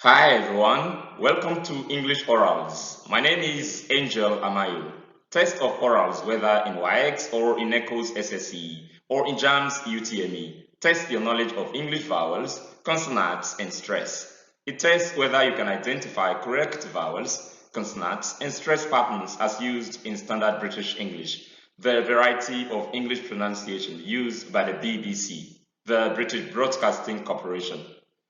Hi everyone, welcome to English Orals. My name is Angel Amayo. Test of orals, whether in WIEX or in NECO's SSCE or in JAM's UTME. Test your knowledge of English vowels, consonants, and stress. It tests whether you can identify correct vowels, consonants, and stress patterns as used in standard British English, the variety of English pronunciation used by the BBC, the British Broadcasting Corporation.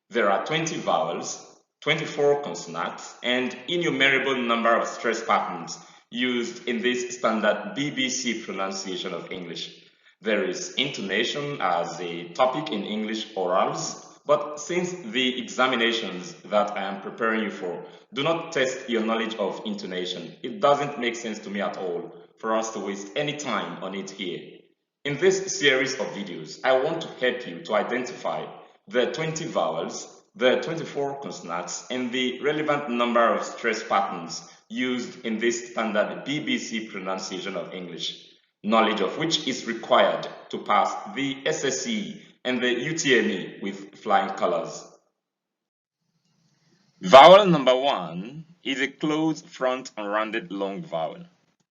There are 20 vowels, 24 consonants, and innumerable number of stress patterns used in this standard BBC pronunciation of English. There is intonation as a topic in English orals, but since the examinations that I am preparing you for do not test your knowledge of intonation, it doesn't make sense to me at all for us to waste any time on it here. In this series of videos, I want to help you to identify the 20 vowels, the 24 consonants, and the relevant number of stress patterns used in this standard BBC pronunciation of English, knowledge of which is required to pass the SSCE and the UTME with flying colors. Vowel number 1 is a closed front and rounded long vowel.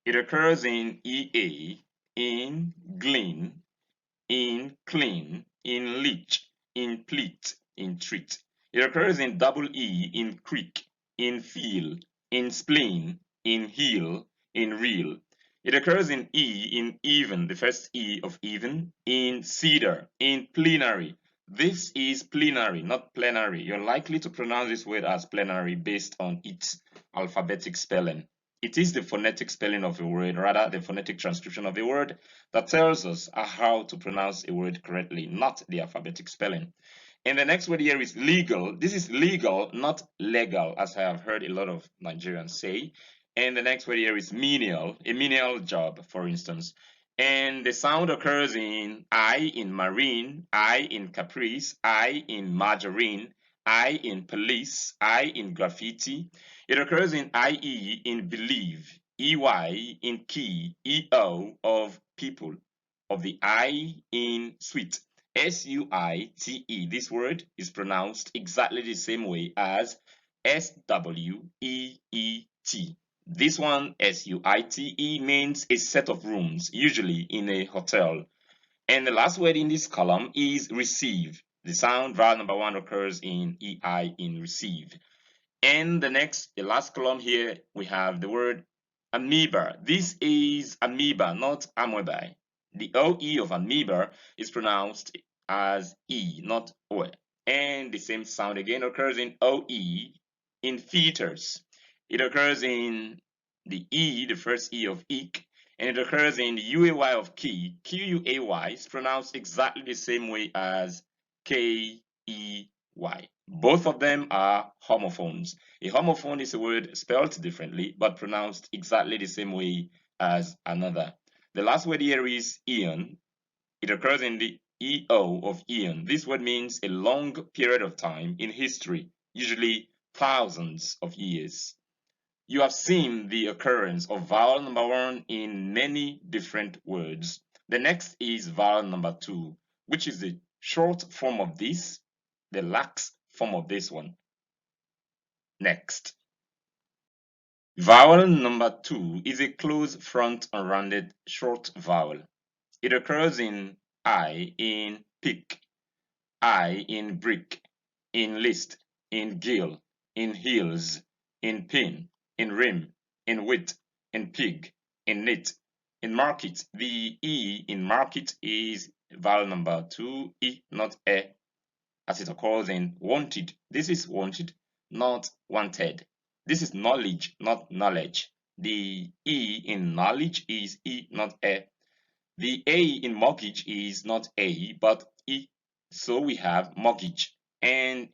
It occurs in EA, in glean, in clean, in leech, in pleat, in treat. It occurs in double E in creek, in feel, in spleen, in heel, in reel. It occurs in E in even, the first E of even, in cedar, in plenary. This is plenary, not plenary. You're likely to pronounce this word as plenary based on its alphabetic spelling. It is the phonetic spelling of a word, rather the phonetic transcription of a word, that tells us how to pronounce a word correctly, not the alphabetic spelling. And the next word here is legal. This is legal, not legal, as I have heard a lot of Nigerians say. And the next word here is menial, a menial job, for instance. And the sound occurs in I in marine, I in caprice, I in margarine, I in police, I in graffiti. It occurs in IE in believe, EY in key, EO of people, of the I in sweet. SUITE, this word is pronounced exactly the same way as SWEET. This one, SUITE, means a set of rooms, usually in a hotel. And the last word in this column is receive. The sound vowel number 1 occurs in EI in receive. And the last column here, we have the word amoeba. This is amoeba, not amoeba. The OE of amoeba is pronounced as E, not O. And the same sound again occurs in OE in fetus. It occurs in the E, the first E of eek, and it occurs in the UAY of key. QUAY is pronounced exactly the same way as KEY. Both of them are homophones. A homophone is a word spelled differently but pronounced exactly the same way as another. The last word here is eon. It occurs in the EO of eon. This word means a long period of time in history, usually thousands of years. You have seen the occurrence of vowel number 1 in many different words. The next is vowel number 2, which is the short form of this, the lax form of this one. Next. Vowel number 2 is a closed front and rounded short vowel. It occurs in I in pick, I in brick, in list, in gill, in heels, in pin, in rim, in wit, in pig, in knit, in market. The E in market is vowel number 2, E, not E, as it occurs in wanted. This is wanted, not wanted. This is knowledge, not knowledge. The E in knowledge is E, not E. The A in mortgage is not A, but E. So we have mortgage. And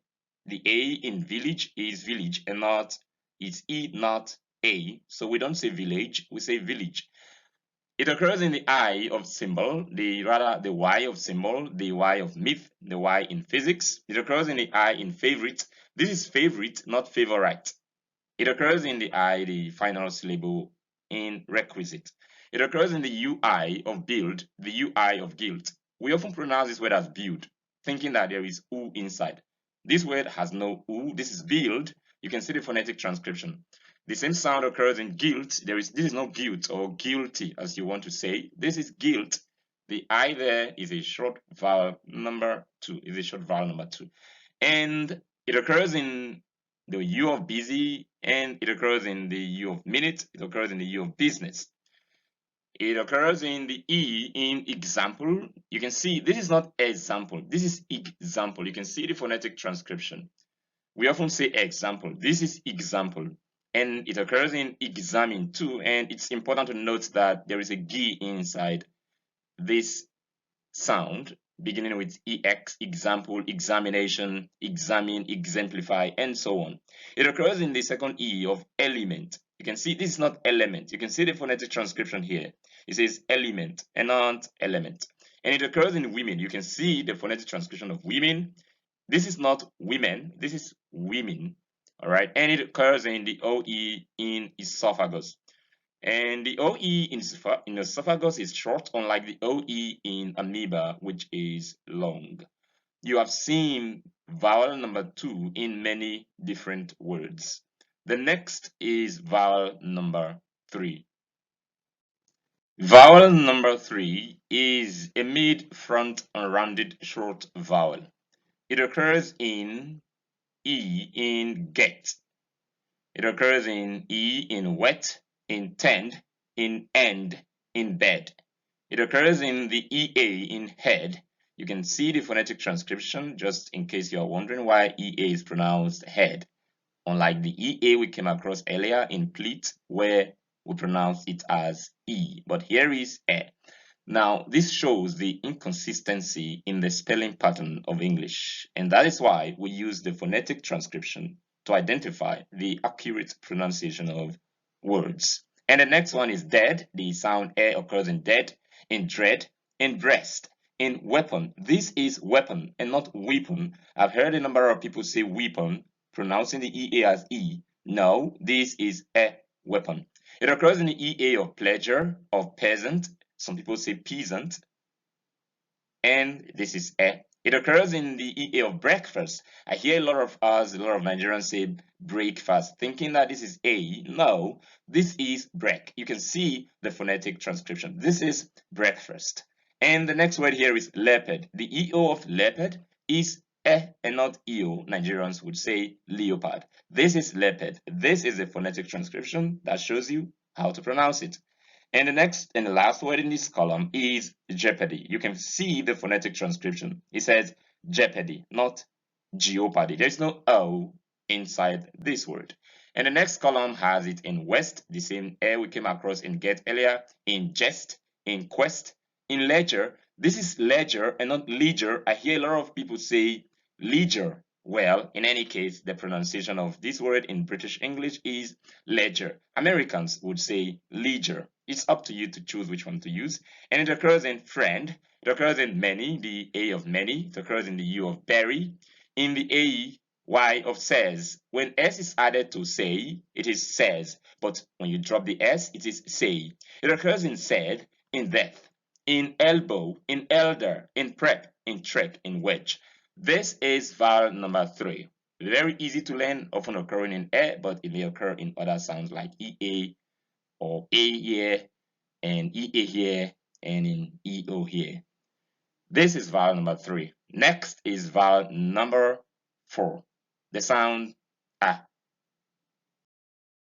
the A in village is village and not, it's E, not A. So we don't say village, we say village. It occurs in the I of symbol, the Y of symbol, the Y of myth, the Y in physics. It occurs in the I in favorite. This is favorite, not favorite. It occurs in the I, the final syllable, in requisite. It occurs in the UI of build, the UI of guilt. We often pronounce this word as build, thinking that there is U inside. This word has no U. This is build. You can see the phonetic transcription. The same sound occurs in guilt. This is not guilt or guilty as you want to say. This is guilt. The I there is a short vowel number 2. Is a short vowel number 2. And it occurs in the U of busy, and it occurs in the U of minute. It occurs in the U of business. It occurs in the E in example. You can see this is not example. This is example. You can see the phonetic transcription. We often say example. This is example. And it occurs in examine too. And it's important to note that there is a G inside this sound, beginning with EX, example, examination, examine, exemplify, and so on. It occurs in the second E of element. You can see this is not element. You can see the phonetic transcription here. It says element and not element. And it occurs in women. You can see the phonetic transcription of women. This is not women. This is women. All right. And it occurs in the OE in esophagus. And the OE in esophagus is short, unlike the OE in amoeba, which is long. You have seen vowel number 2 in many different words. The next is vowel number 3. Vowel number 3 is a mid-front rounded short vowel. It occurs in E in get. It occurs in E in wet, in tend, in end, in bed. It occurs in the EA in head. You can see the phonetic transcription just in case you are wondering why EA is pronounced head. Unlike the EA we came across earlier in pleat, where we pronounce it as E. But here is E. Now, this shows the inconsistency in the spelling pattern of English, and that is why we use the phonetic transcription to identify the accurate pronunciation of words. And the next one is dead. The sound E occurs in dead, in dread, in breast, in weapon. This is weapon and not weapon. I've heard a number of people say weapon, pronouncing the EA as E. No, this is a weapon. It occurs in the EA of pleasure, of peasant. Some people say peasant. And this is E. It occurs in the EA of breakfast. I hear a lot of Nigerians say breakfast, thinking that this is A. No, this is break. You can see the phonetic transcription. This is breakfast. And the next word here is leopard. The EO of leopard is E and not EO. Nigerians would say leopard. This is leopard. This is the phonetic transcription that shows you how to pronounce it. And the next and the last word in this column is jeopardy. You can see the phonetic transcription. It says jeopardy, not jeopardy. There's no O inside this word. And the next column has it in west, the same air we came across in get earlier, in jest, in quest, in ledger. This is ledger and not leisure. I hear a lot of people say leisure. Well, in any case, the pronunciation of this word in British English is ledger. Americans would say leisure. It's up to you to choose which one to use. And it occurs in friend. It occurs in many, the A of many. It occurs in the U of berry. In the A, Y of says. When S is added to say, it is says. But when you drop the S, it is say. It occurs in said, in death, in elbow, in elder, in prep, in trek, in wedge. This is vowel number 3. Very easy to learn, often occurring in E, but it may occur in other sounds like EA or A here and EA here and in EO here. This is vowel number 3. Next is vowel number 4. The sound A.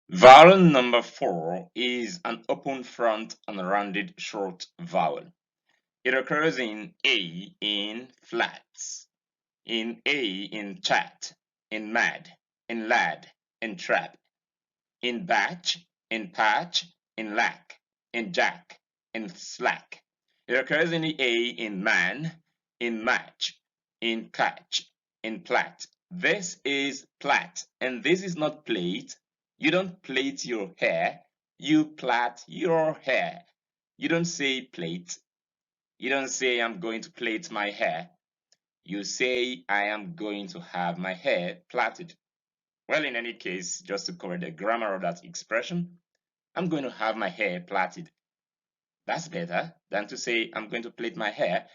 Vowel number 4 is an open front and rounded short vowel. It occurs in A in flats, in A in chat, in mad, in lad, in trap, in batch, in patch, in lack, in jack, in slack. It occurs in the A in man, in match, in catch, in plat. This is plat, and this is not plate. You don't plait your hair, you plait your hair. You don't say plate. You don't say I'm going to plait my hair. You say I am going to have my hair plaited. Well, in any case, just to correct the grammar of that expression, I'm going to have my hair plaited. That's better than to say I'm going to plait my hair.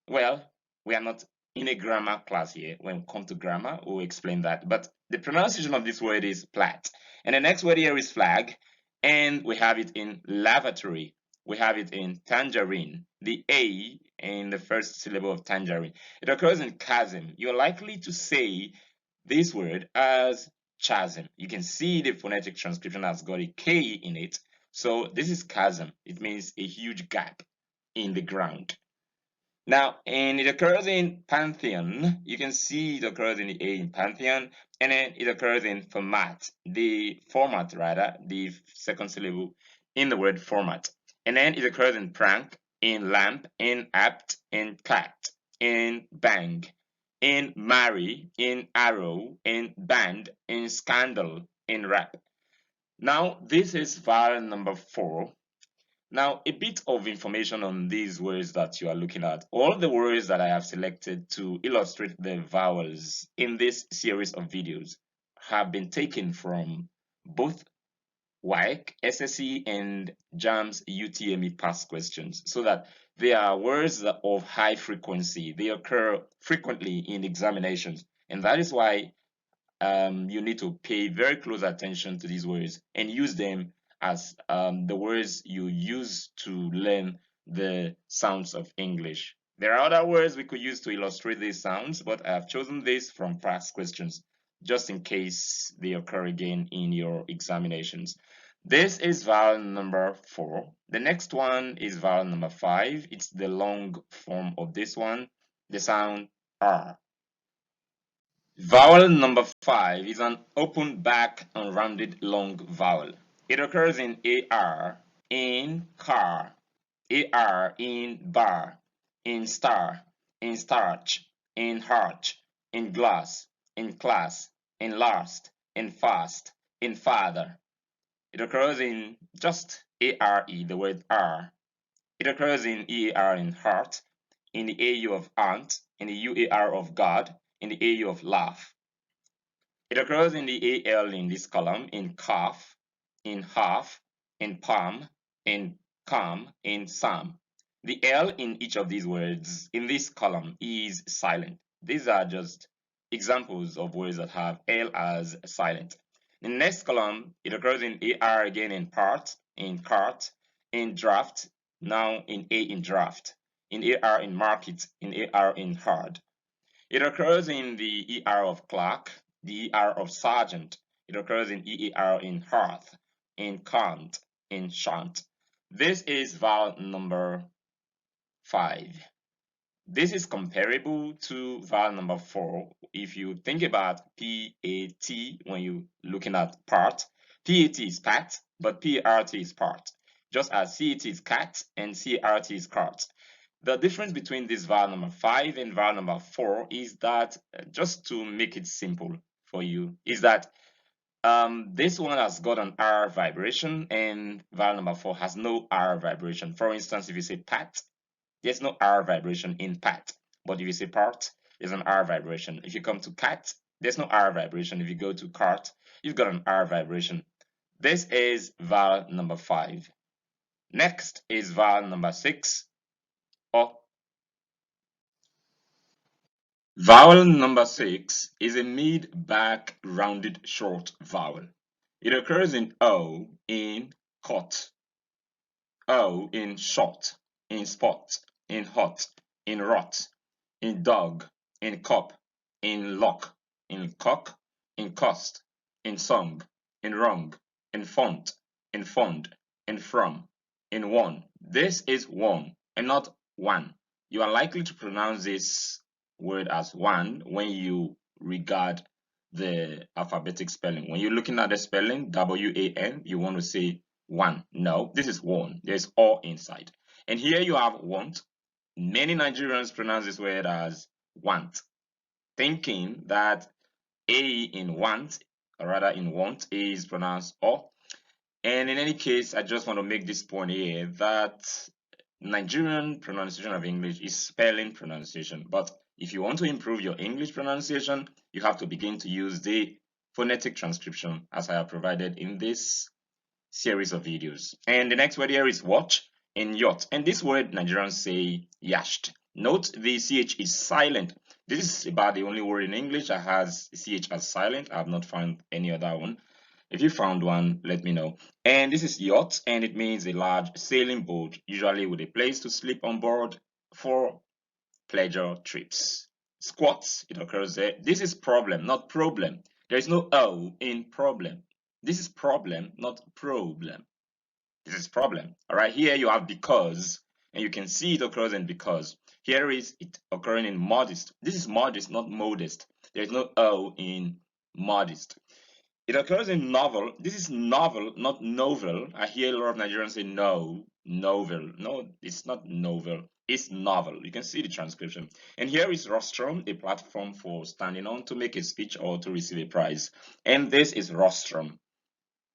Well, we are not in a grammar class here. When we come to grammar, we'll explain that. But the pronunciation of this word is plat. And the next word here is flag. And we have it in lavatory. We have it in tangerine. The A in the first syllable of tangerine. It occurs in chasm. You're likely to say this word as chasm. You can see the phonetic transcription has got a K in it. So this is chasm. It means a huge gap in the ground. Now, and it occurs in Pantheon. You can see it occurs in the A in Pantheon, and then it occurs in format, the format rather, the second syllable in the word format. And then it occurs in prank, in lamp, in apt, in cat, in bang, in marry, in arrow, in band, in scandal, in rap. Now, this is vowel number 4. Now, a bit of information on these words that you are looking at. All the words that I have selected to illustrate the vowels in this series of videos have been taken from both WAEC, SSCE, and JAM's UTME past questions, so that they are words of high frequency. They occur frequently in examinations, and that is why you need to pay very close attention to these words and use them as the words you use to learn the sounds of English. There are other words we could use to illustrate these sounds, but I have chosen this from past questions just in case they occur again in your examinations. This is vowel number 4. The next one is vowel number 5. It's the long form of this one, the sound R. Vowel number 5 is an open back and rounded long vowel. It occurs in AR, in car, AR in bar, in star, in starch, in heart, in glass, in class, in last, in fast, in father. It occurs in just ARE, the word R. It occurs in EAR in heart, in the AU of aunt, in the UAR of God, in the AU of laugh. It occurs in the AL in this column, in calf, in half, in palm, in calm, in psalm. The L in each of these words in this column is silent. These are just examples of words that have L as silent. In the next column, it occurs in AR again in part, in cart, in draft, now in A in draft, in AR in market, in AR in hard. It occurs in the ER of clerk, the ER of sergeant. It occurs in EER in hearth, in can't, in shan't. This is vowel number 5. This is comparable to vowel number 4. If you think about PAT when you're looking at part, PAT is pat, but PART is part. Just as CAT is cat and CART is cart. The difference between this vowel number 5 and vowel number 4 is that, just to make it simple for you, is that this one has got an R vibration and vowel number 4 has no R vibration. For instance, if you say pat, there's no R vibration in pat. But if you say part, there's an R vibration. If you come to cat, there's no R vibration. If you go to cart, you've got an R vibration. This is vowel number 5. Next is vowel number 6. O. Vowel number 6 is a mid-back rounded short vowel. It occurs in O in cot, O in short, in spot, in hot, in rot, in dog, in cop, in lock, in cock, in cost, in song, in wrong, in font, in fond, in from, in one. This is one and not one. You are likely to pronounce this word as one when you regard the alphabetic spelling. When you're looking at the spelling, W-A-N, you want to say one. No, this is one. There's O inside. And here you have want. Many Nigerians pronounce this word as want, thinking that A in want, or rather in want, A is pronounced O. And in any case, I just want to make this point here that Nigerian pronunciation of English is spelling pronunciation. But if you want to improve your English pronunciation, you have to begin to use the phonetic transcription as I have provided in this series of videos. And the next word here is watch and yacht. And this word Nigerians say yashed. Note the CH is silent. This is about the only word in English that has ch as silent. I have not found any other one. If you found one, let me know. And this is yacht, and it means a large sailing boat, usually with a place to sleep on board for pleasure trips. Squats, it occurs there. This is problem, not problem. There is no O in problem. This is problem, not problem. This is problem. All right, here you have because, and you can see it occurs in because. Here is it occurring in modest. This is modest, not modest. There is no O in modest. It occurs in novel. This is novel, not novel. I hear a lot of Nigerians say no, novel. No, it's not novel. It's novel. You can see the transcription. And here is rostrum, a platform for standing on to make a speech or to receive a prize. And this is rostrum,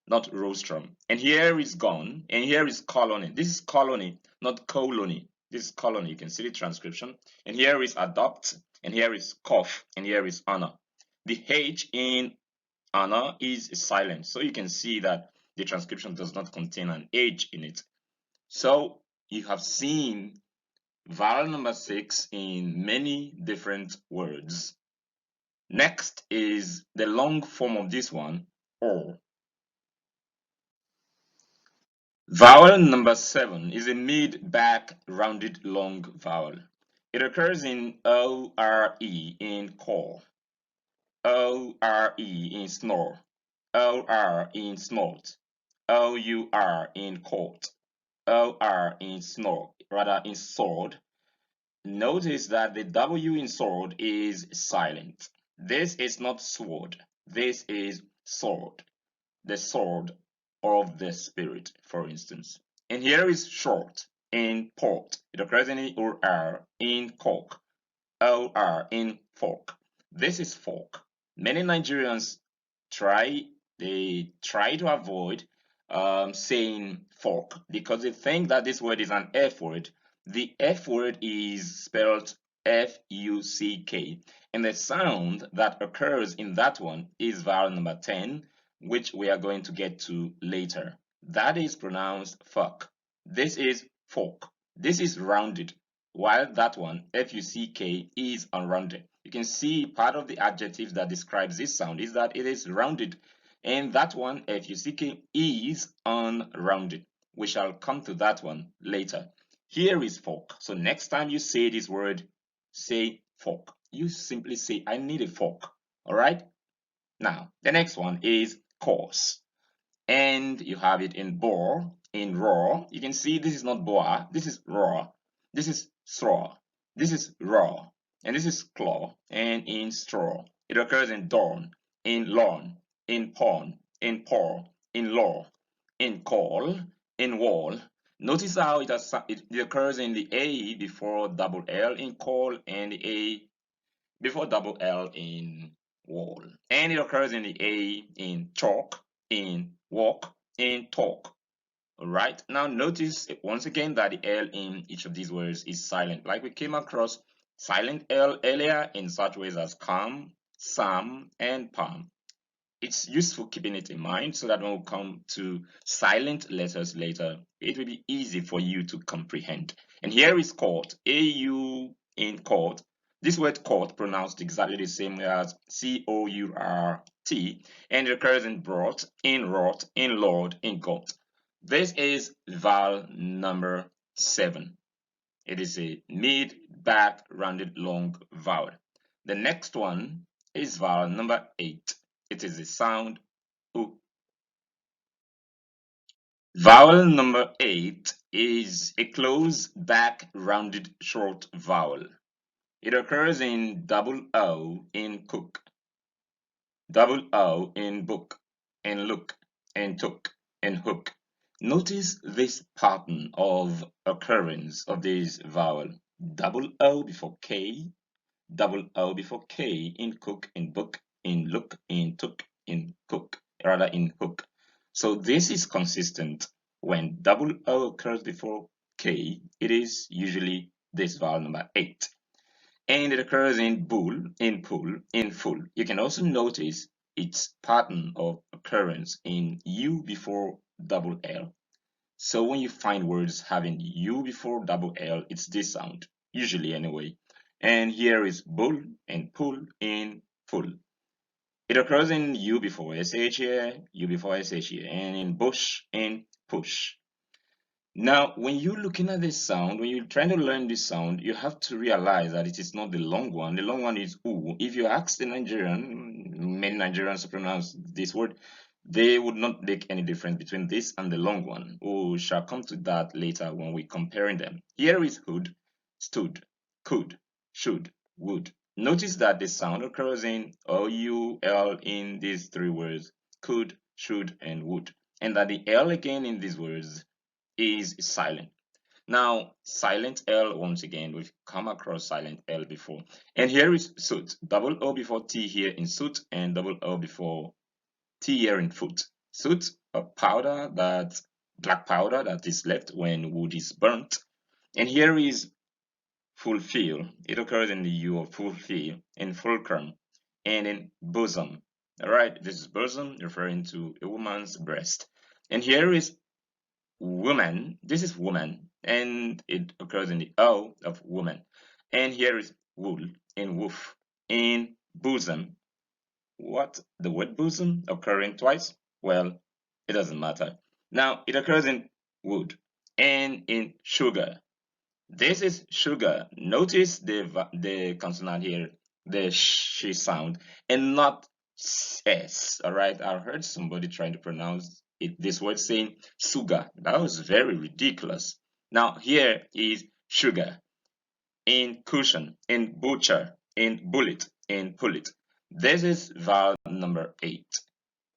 not rostrum. And here is gone. And here is colony. This is colony, not colony. This is colony. You can see the transcription. And here is adopt. And here is cough. And here is honor. The H in honor is silent. So you can see that the transcription does not contain an H in it. So you have seen vowel number 6 in many different words. Next is the long form of this one, or. Vowel number 7 is a mid-back rounded long vowel. It occurs in O-R-E in core, O-R-E in snore, O-R in snort, O-U-R in court, O-R in snore, rather in sword. Notice that the W in sword is silent. This is not sword. This is sword. The sword of the spirit, for instance. And here is short in port. It occurs in O-R in cork, O-R in fork. This is fork. Many Nigerians they try to avoid saying fork because they think that this word is an F word. The F word is spelled F-U-C-K, and the sound that occurs in that one is vowel number 10, which we are going to get to later. That is pronounced fuck. This is fork. This is rounded, while that one, F-U-C-K, is unrounded. You can see part of the adjective that describes this sound is that it is rounded, and that one, F-U-C-K, is unrounded. We shall come to that one later. Here is fork. So next time you say this word, say fork. You simply say, I need a fork. All right? Now, the next one is course. And you have it in bore, in raw. You can see this is not boa, this is raw. This is straw. This is raw. And this is claw. And in straw. It occurs in dawn, in lawn, in pawn, in paw, in law, in call, in wall. Notice how it occurs in the A before double L in call and the A before double L in wall. And it occurs in the A in chalk, in walk, in talk. All right. Now notice once again that the L in each of these words is silent. Like we came across silent L earlier in such ways as calm, psalm, and palm. It's useful keeping it in mind so that when we come to silent letters later, it will be easy for you to comprehend. And here is court, A-U in court. This word court pronounced exactly the same way as C-O-U-R-T, and it occurs in brought, in wrought, in lord, in got. This is vowel number 7. It is a mid-back rounded long vowel. The next one is vowel number 8. It is a sound U. Vowel number 8 is a close back rounded short vowel. It occurs in double O in cook, double O in book, and look, and took, and hook. Notice this pattern of occurrence of this vowel. Double O before K, double O before K in cook, in book, in look, in took, in cook, rather in hook. So this is consistent. When double O occurs before K, it is usually this vowel number 8. And it occurs in bull, in pull, in full. You can also notice its pattern of occurrence in U before double L. So when you find words having U before double L, it's this sound, usually anyway. And here is bull and pull in full. It occurs in U before SH here, U before SH here, and in bush in push. Now, when you're looking at this sound, when you're trying to learn this sound, you have to realize that it is not the long one. The long one is U. If you ask the Nigerian, many Nigerians pronounce this word, they would not make any difference between this and the long one. We shall come to that later when we're comparing them. Here is hood, stood, could, should, would. Notice that the sound occurs in O-U-L in these three words, could, should, and would. And that the L again in these words is silent. Now, silent L, once again, we've come across silent L before. And here is suit. Double O before T here in suit and double O before T here in foot. Soot, a powder that, black powder that is left when wood is burnt. And here is fulfill. It occurs in the U of fulfill, in fulcrum, and in bosom. All right, this is bosom referring to a woman's breast. And here is woman. This is woman, and it occurs in the O of woman. And here is wool in woof, in bosom. What? The word bosom occurring twice? Well, it doesn't matter. Now, it occurs in wood and in sugar. This is sugar. Notice the consonant here, the sh sound, and not s. All right, I heard somebody trying to pronounce it this word saying sugar. That was very ridiculous. Now here is sugar, in cushion, in butcher, in bullet, in pullet. This is vowel number 8.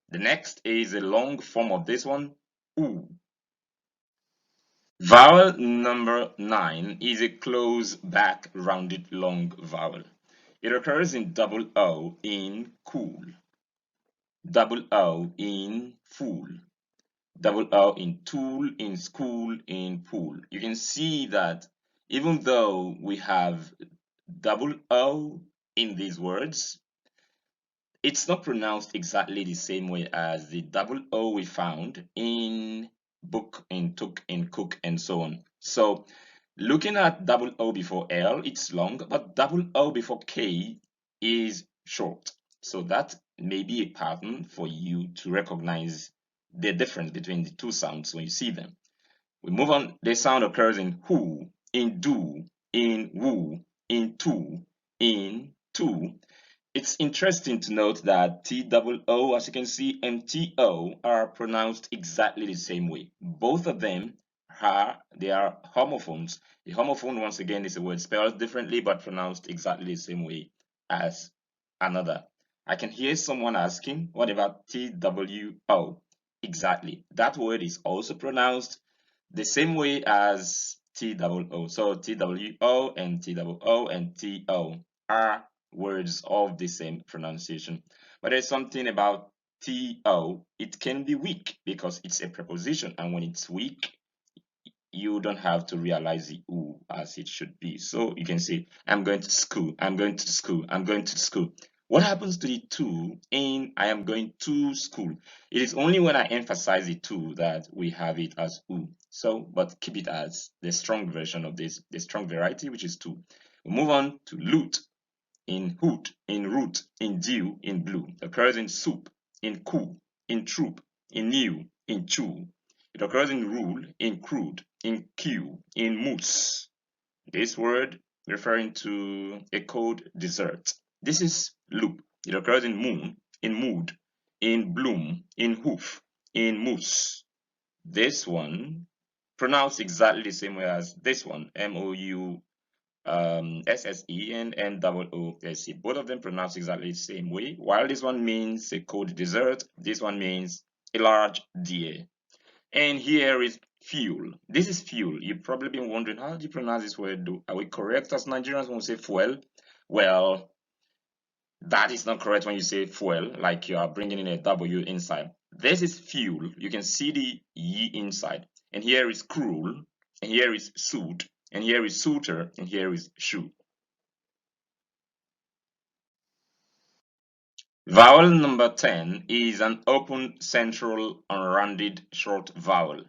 The next is a long form of this one, oo. Vowel number 9 is a close back rounded long vowel. It occurs in double O in cool, double O in fool, double O in tool, in school, in pool. You can see that even though we have double O in these words, it's not pronounced exactly the same way as the double O we found in book, in took, in cook, and so on. So looking at double O before L, it's long, but double O before K is short. So that may be a pattern for you to recognize the difference between the two sounds when you see them. We move on. The sound occurs in who, in do, in woo, in to, in to. It's interesting to note that T-double-O, as you can see, and T-O are pronounced exactly the same way. Both of them they are homophones. The homophone, once again, is a word spelled differently but pronounced exactly the same way as another. I can hear someone asking, what about T-W-O? Exactly. That word is also pronounced the same way as T-double-O. So T-W-O and T-double-O and T-O are words of the same pronunciation. But there's something about to. It can be weak because it's a preposition, and when it's weak, you don't have to realize the oo as it should be. So you can say, I'm going to school, I'm going to school, I'm going to school. What happens to the to in I am going to school? It is only when I emphasize the to that we have it as oo. So, but keep it as the strong version of this, the strong variety, which is to. We move on to loot, in hood, in root, in dew, in blue. Occurs in soup, in cool, in troop, in new, in chew. It occurs in rule, in crude, in queue, in mousse. This word referring to a cold dessert. This is loop. It occurs in moon, in mood, in bloom, in hoof, in mousse. This one pronounced exactly the same way as this one, M-O-U SSE and NOOSE. Both of them pronounced exactly the same way. While this one means a cold dessert, this one means a large deer. And here is fuel. This is fuel. You've probably been wondering, how do you pronounce this word? Are we correct as Nigerians when we say fuel? Well, that is not correct when you say fuel, like you are bringing in a W inside. This is fuel. You can see the E inside. And here is cruel, and here is suit, and here is suitor, and here is shoe. Vowel number 10 is an open central unrounded short vowel.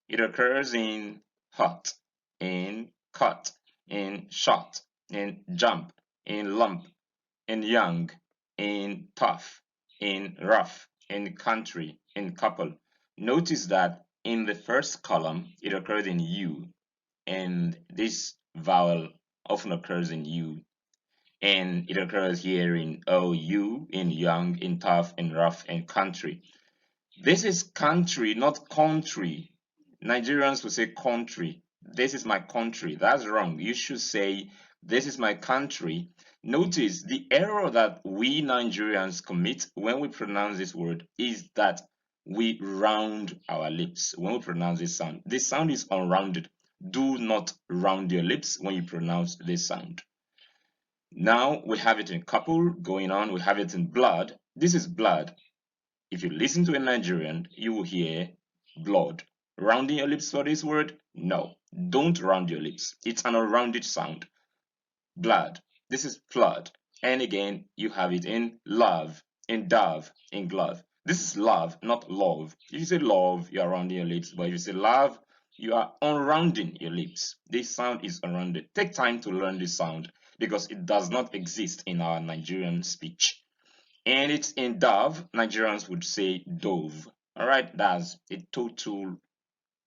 It occurs in hot, in cut, in shot, in jump, in lump, in young, in tough, in rough, in country, in couple. Notice that in the first column, it occurs in U, and this vowel often occurs in U, and it occurs here in OU, in young, in tough, in rough, in country. This is country, not country. Nigerians will say country. This is my country. That's wrong. You should say, this is my country. Notice the error that we Nigerians commit when we pronounce this word is that we round our lips when we pronounce this sound. This sound is unrounded. Do not round your lips when you pronounce this sound. Now we have it in couple going on. We have it in blood. This is blood. If you listen to a Nigerian, you will hear blood. Rounding your lips for this word? No, don't round your lips. It's an unrounded sound. Blood. This is flood. And again, you have it in love, in dove, in glove. This is love, not love. If you say love, you are rounding your lips. But if you say love, you are unrounding your lips. This sound is unrounded. Take time to learn this sound because it does not exist in our Nigerian speech. And it's in dove. Nigerians would say dove. All right, that's a total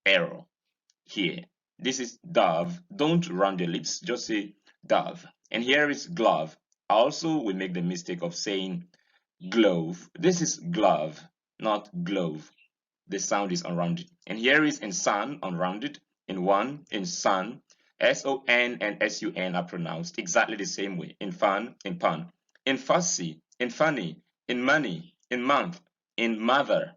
error here. This is dove. Don't round your lips, just say dove. And here is glove. Also, we make the mistake of saying glove. This is glove, not glove. The sound is unrounded. And here is in sun, unrounded. In one, in sun. S-O-N and S-U-N are pronounced exactly the same way. In fun, in pun. In fussy, in funny, in money, in month, in mother,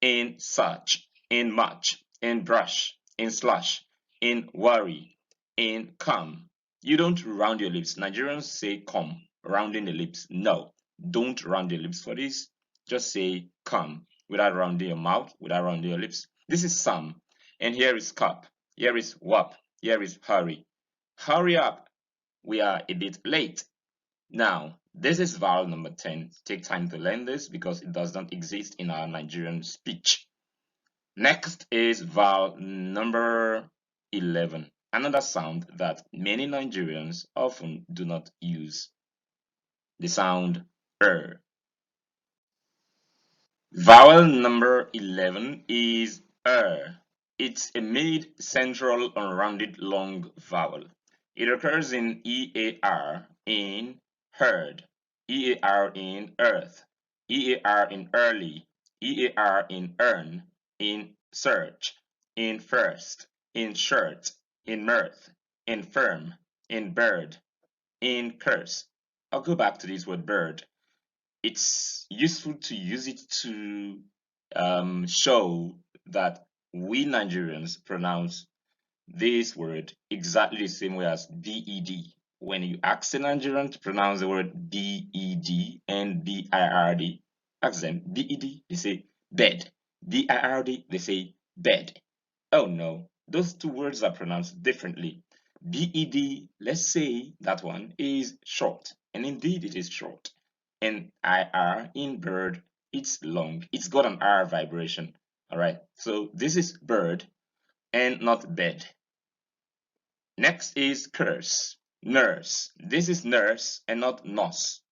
in such, in much, in brush, in slush, in worry, in come. You don't round your lips. Nigerians say come, rounding the lips. No, don't round your lips for this. Just say come without rounding your mouth, without rounding your lips. This is some. And here is cup. Here is whop. Here is hurry. Hurry up. We are a bit late. Now, this is vowel number 10. Take time to learn this because it does not exist in our Nigerian speech. Next is vowel number 11. Another sound that many Nigerians often do not use. The sound er. Vowel number 11 is It's a mid-central unrounded long vowel. It occurs in EAR in heard, EAR in earth, EAR in early, EAR in earn, in search, in first, in shirt, in mirth, in firm, in bird, in curse. I'll go back to this word bird. It's useful to use it to show that we Nigerians pronounce this word exactly the same way as DED. When you ask a Nigerian to pronounce the word DED and BIRD, ask them DED, they say bed. BIRD, they say bed. Oh no, those two words are pronounced differently. BED, let's say that one is short, and indeed it is short. And IR in bird, it's long. It's got an R vibration. All right, so this is bird and not bed. Next is curse, nurse. This is nurse and not nurse.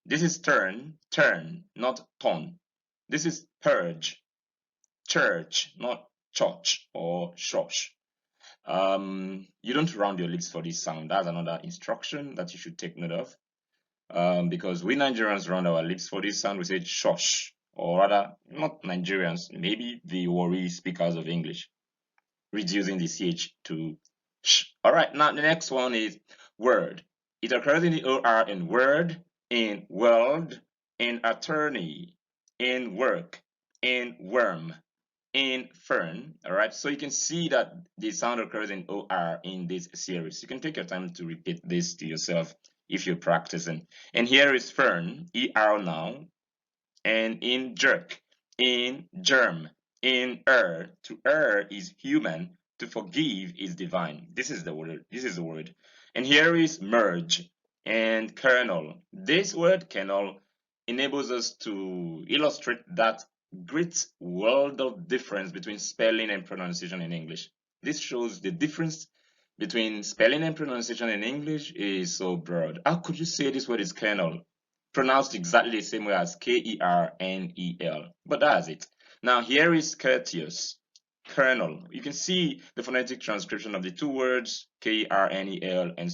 This is turn, not ton. This is purge, church, not church or shush. You don't round your lips for this sound. That's another instruction that you should take note of. Because we Nigerians round our lips for this sound, we say shush, or rather, not Nigerians, maybe the Wari speakers of English, reducing the CH to sh. All right, now the next one is word. It occurs in the OR in word, in world, in attorney, in work, in worm, in fern. All right, so you can see that the sound occurs in OR in this series. You can take your time to repeat this to yourself if you're practicing. And here is fern, ER now, and in jerk, in germ, in to err is human, to forgive is divine. This is the word. This is the word. And here is merge and kernel. This word kernel enables us to illustrate that great world of difference between spelling and pronunciation in English. This shows the difference between spelling and pronunciation in English is so broad. How could you say this word is kernel? Pronounced exactly the same way as Kernel, but that's it. Now here is courteous, kernel. You can see the phonetic transcription of the two words Kernel and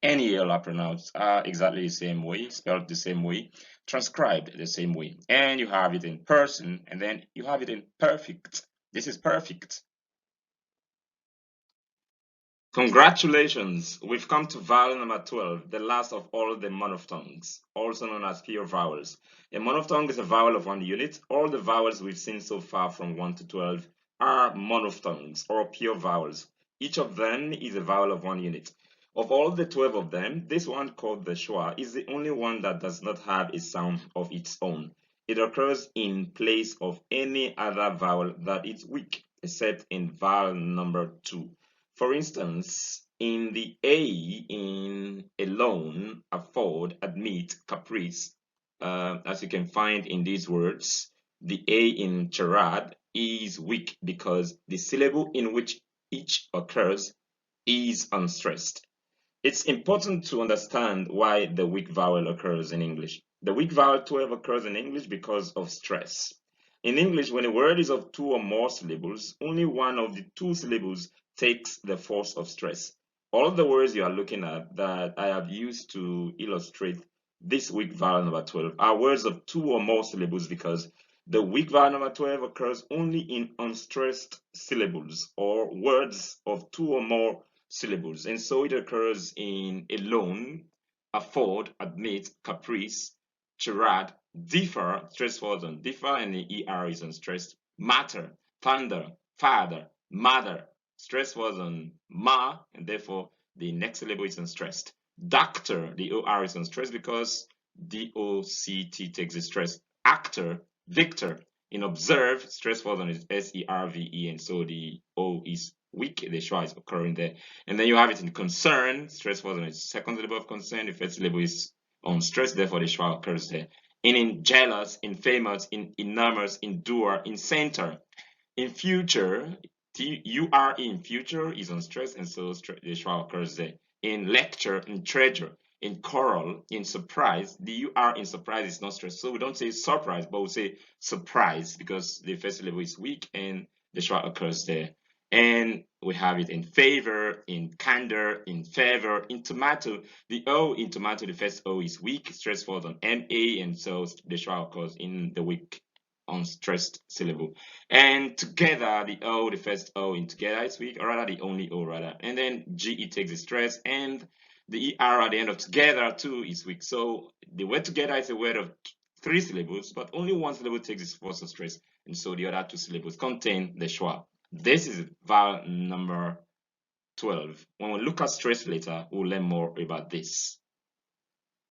Colonel are pronounced exactly the same way, spelled the same way, transcribed the same way. And you have it in person, and then you have it in perfect. This is perfect. Congratulations! We've come to vowel number 12, the last of all the monophthongs, also known as pure vowels. A monophthong is a vowel of one unit. All the vowels we've seen so far from 1 to 12 are monophthongs or pure vowels. Each of them is a vowel of one unit. Of all the 12 of them, this one called the schwa is the only one that does not have a sound of its own. It occurs in place of any other vowel that is weak, except in vowel number 2. For instance, in the A in alone, afford, admit, caprice, as you can find in these words, the A in charade is weak because the syllable in which each occurs is unstressed. It's important to understand why the weak vowel occurs in English. The weak vowel 12 occurs in English because of stress. In English, when a word is of two or more syllables, only one of the two syllables takes the force of stress. All of the words you are looking at that I have used to illustrate this weak vowel number 12 are words of two or more syllables because the weak vowel number 12 occurs only in unstressed syllables or words of two or more syllables. And so it occurs in alone, afford, admit, caprice, charade, differ, stress falls on differ, and the ER is unstressed, matter, thunder, father, mother, stress falls on ma, and therefore the next syllable is unstressed. Doctor, the OR is unstressed because DOCT takes the stress. Actor, victor, in observe, stress falls on its SERVE, and so the O is weak, the schwa is occurring there. And then you have it in concern, stress falls on its second syllable of concern, the first syllable is on stress, therefore the schwa occurs there. In jealous, in famous, in enormous, endure, in center. In future, UR in future is on stress, and so the schwa occurs there. In lecture, in treasure, in choral, in surprise, the UR in surprise is not stressed. So we don't say surprise, but we say surprise because the first syllable is weak and the schwa occurs there. And we have it in favor, in candor, in favor, in tomato. The O in tomato, the first O is weak, stress falls on MA, and so the schwa occurs in the weak unstressed syllable. And together, the O, the first O in together is weak, or rather the only O rather. And then GE takes the stress, and the ER at the end of together too is weak. So the word together is a word of three syllables, but only one syllable takes its force of stress, and so the other two syllables contain the schwa. This is vowel number 12. When we look at stress later, we'll learn more about this.